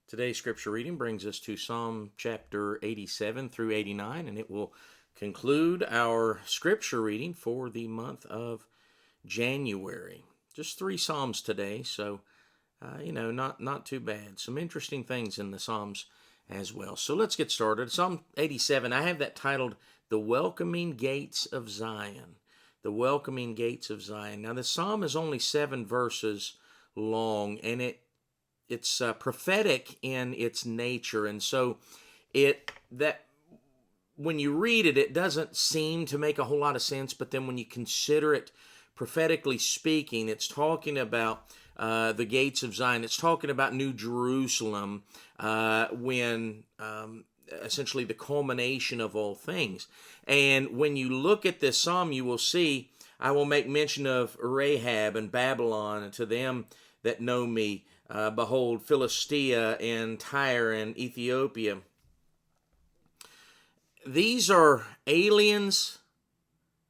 Today's scripture reading brings us to Psalm chapter 87 through 89, and it will conclude our scripture reading for the month of January. Just 3 Psalms today, so, not too bad. Some interesting things in the Psalms as well. So let's get started. Psalm 87, I have that titled, The Welcoming Gates of Zion. The Welcoming Gates of Zion. Now, the Psalm is only 7 verses long, and it's prophetic in its nature, and so when you read it, it doesn't seem to make a whole lot of sense. But then when you consider it prophetically speaking, it's talking about the gates of Zion. It's talking about New Jerusalem when essentially the culmination of all things. And when you look at this psalm, you will see, I will make mention of Rahab and Babylon, and to them that know me, behold, Philistia and Tyre and Ethiopia. These are aliens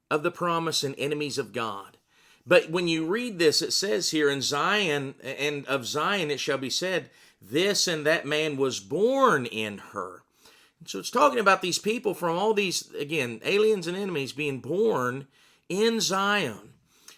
of the promise and enemies of God. But when you read this, it says here, in Zion, and of Zion it shall be said, this and that man was born in her. So it's talking about these people from all these, again, aliens and enemies being born in Zion.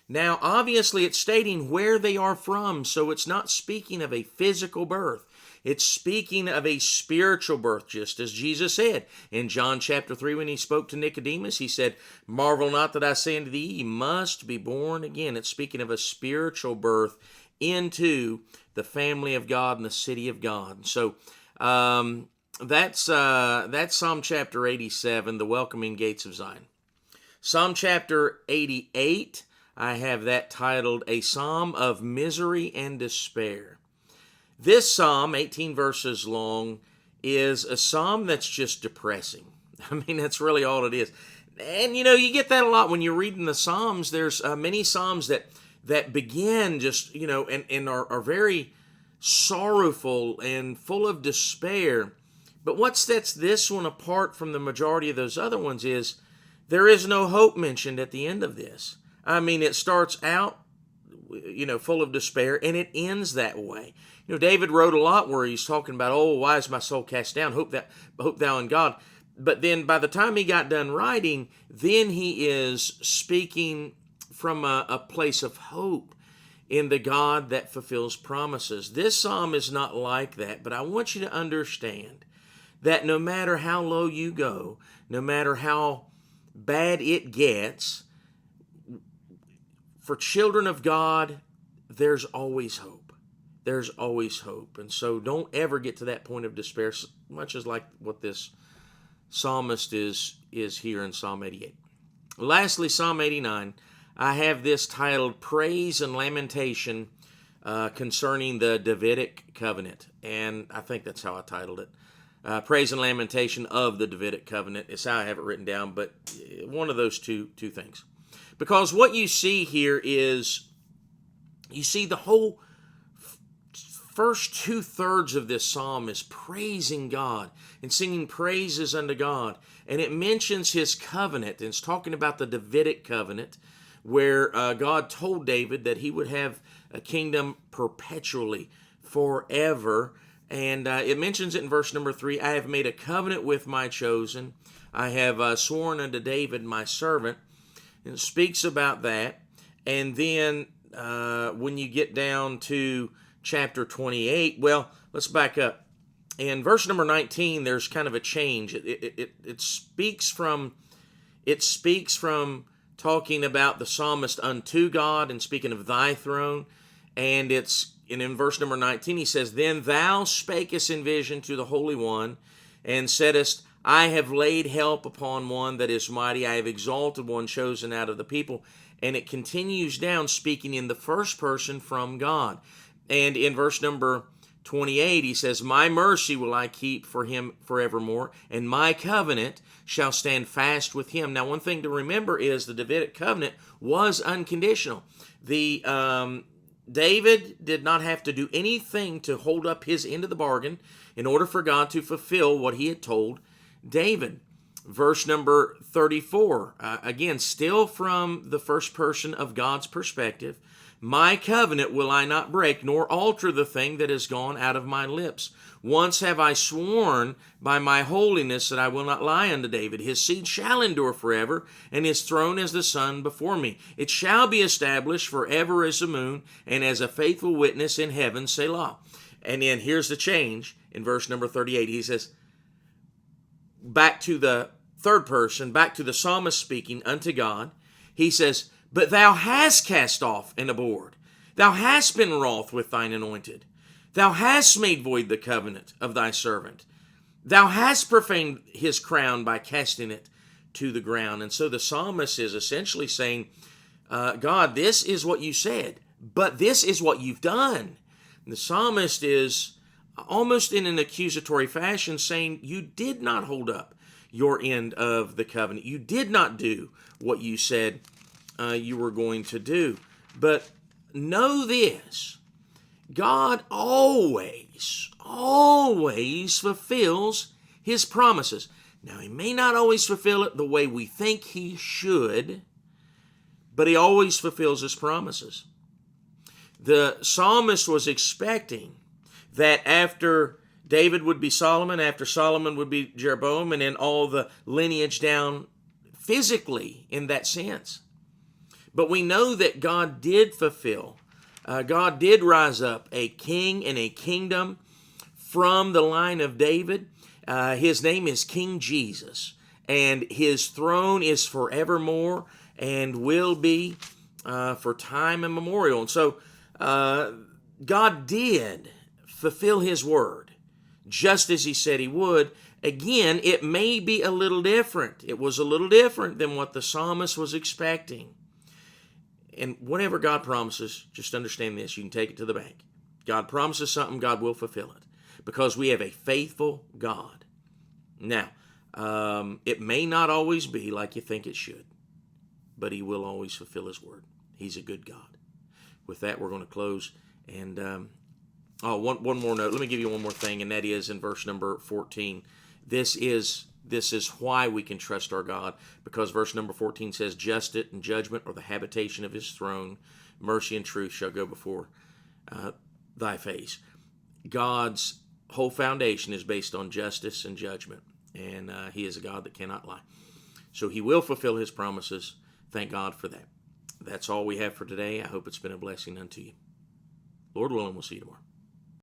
Now, obviously, it's stating where they are from, so it's not speaking of a physical birth. It's speaking of a spiritual birth, just as Jesus said in John chapter 3 when he spoke to Nicodemus. He said, marvel not that I say unto thee, ye must be born again. It's speaking of a spiritual birth into the family of God and the city of God. So that's Psalm chapter 87, the welcoming gates of Zion. Psalm chapter 88, I have that titled, A Psalm of Misery and Despair. This psalm, 18 verses long, is a psalm that's just depressing. I mean, that's really all it is. And, you get that a lot when you're reading the Psalms. There's many Psalms that begin just, and are very sorrowful and full of despair. But what sets this one apart from the majority of those other ones is there is no hope mentioned at the end of this. I mean, it starts out, full of despair, and it ends that way. David wrote a lot where he's talking about, oh, why is my soul cast down? Hope thou in God. But then by the time he got done writing, then he is speaking from a place of hope in the God that fulfills promises. This psalm is not like that, but I want you to understand that no matter how low you go, no matter how bad it gets, for children of God, there's always hope. There's always hope. And so don't ever get to that point of despair, much as like what this psalmist is here in Psalm 88. Lastly, Psalm 89, I have this titled Praise and Lamentation concerning the Davidic covenant. And I think that's how I titled it. Praise and Lamentation of the Davidic covenant is how I have it written down, but one of those two things. Because what you see here is, you see the whole first 2/3 of this psalm is praising God and singing praises unto God. And it mentions his covenant, and it's talking about the Davidic covenant, where God told David that he would have a kingdom perpetually, forever. And it mentions it in verse number 3, I have made a covenant with my chosen. I have sworn unto David my servant. And it speaks about that. And then when you get down to chapter 28, well, let's back up. In verse number 19, there's kind of a change. It speaks from talking about the psalmist unto God and speaking of thy throne. And in verse number 19, he says, Then thou spakest in vision to the Holy One, and saidest, I have laid help upon one that is mighty. I have exalted one chosen out of the people. And it continues down, speaking in the first person from God. And in verse number 28, he says, My mercy will I keep for him forevermore, and my covenant shall stand fast with him. Now, one thing to remember is the Davidic covenant was unconditional. David did not have to do anything to hold up his end of the bargain in order for God to fulfill what he had told David. Verse number 34, again, still from the first person of God's perspective. My covenant will I not break, nor alter the thing that has gone out of my lips. Once have I sworn by my holiness that I will not lie unto David. His seed shall endure forever, and his throne as the sun before me. It shall be established forever as the moon, and as a faithful witness in heaven, Selah. And then here's the change in verse number 38. He says, back to the third person, back to the psalmist speaking unto God. He says, but thou hast cast off and abhorred. Thou hast been wroth with thine anointed. Thou hast made void the covenant of thy servant. Thou hast profaned his crown by casting it to the ground. And so the psalmist is essentially saying, God, this is what you said, but this is what you've done. And the psalmist is almost in an accusatory fashion saying, you did not hold up your end of the covenant. You did not do what you said you were going to do. But know this, God always fulfills his promises. Now, he may not always fulfill it the way we think he should, but he always fulfills his promises. The psalmist was expecting that after David would be Solomon, after Solomon would be Jeroboam, and then all the lineage down physically in that sense. But we know that God did fulfill. God did rise up a king and a kingdom from the line of David. His name is King Jesus, and his throne is forevermore and will be for time immemorial. And so God did fulfill his word, just as he said he would. Again, it may be a little different. It was a little different than what the psalmist was expecting. And whatever God promises, just understand this, you can take it to the bank. God promises something, God will fulfill it, because we have a faithful God. Now, it may not always be like you think it should, but he will always fulfill his word. He's a good God. With that, we're going to close. And one more note. Let me give you one more thing, and that is in verse number 14. This is why we can trust our God, because verse number 14 says, justice and judgment are the habitation of his throne. Mercy and truth shall go before thy face. God's whole foundation is based on justice and judgment, and he is a God that cannot lie. So he will fulfill his promises. Thank God for that. That's all we have for today. I hope it's been a blessing unto you. Lord willing, we'll see you tomorrow.